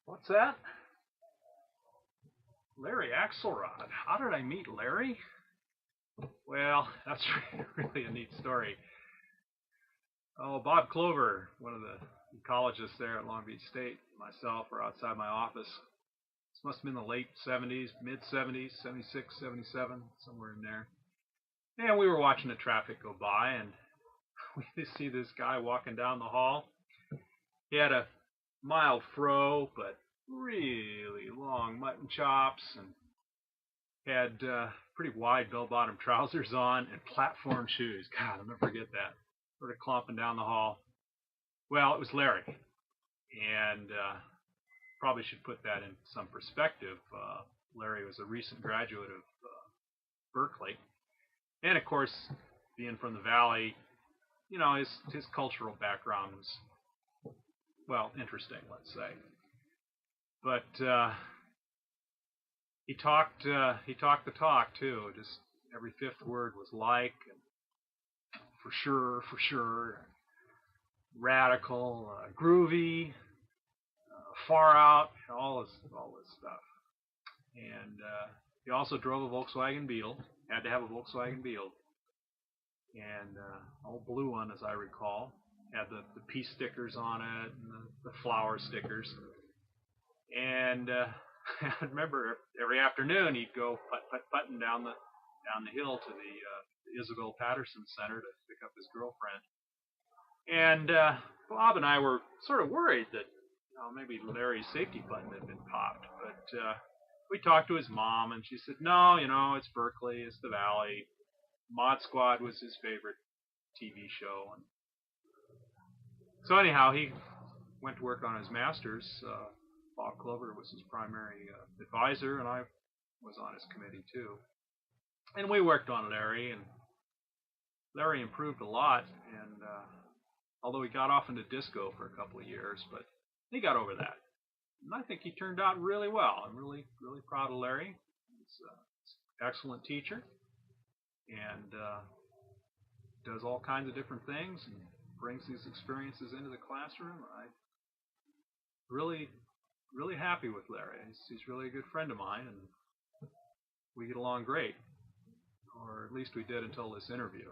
What's that? Larry Axelrod. How did I meet Larry? Well, that's really a neat story. Oh, Bob Clover, one of the ecologists there at Long Beach State, and myself were outside my office. This must have been the late 70s, mid 70s, 76, 77, somewhere in there. And we were watching the traffic go by, and we see this guy walking down the hall. He had a mild fro, but really long mutton chops, and had pretty wide bell-bottom trousers on and platform shoes. God, I'll never forget that. Sort of clomping down the hall. Well, it was Larry, and probably should put that in some perspective. Larry was a recent graduate of Berkeley, and of course, being from the Valley, you know, his cultural background was, well, interesting, let's say. But he talked the talk too. Just every fifth word was like, and for sure, radical, groovy, far out, all this stuff. And he also drove a Volkswagen Beetle. Had to have a Volkswagen Beetle, and old blue one, as I recall. Had the peace stickers on it and the flower stickers. And I remember every afternoon he'd go putting down the hill to the Isabel Patterson Center to pick up his girlfriend. And Bob and I were sort of worried that maybe Larry's safety button had been popped. But we talked to his mom, and she said, no, it's Berkeley, it's the Valley. Mod Squad was his favorite TV show. And so anyhow, he went to work on his master's. Bob Clover was his primary advisor, and I was on his committee too. And we worked on Larry, and Larry improved a lot. And although he got off into disco for a couple of years, but he got over that. And I think he turned out really well. I'm really proud of Larry. He's an excellent teacher, and does all kinds of different things and brings these experiences into the classroom. I'm really happy with Larry. He's really a good friend of mine, and we get along great, or at least we did until this interview.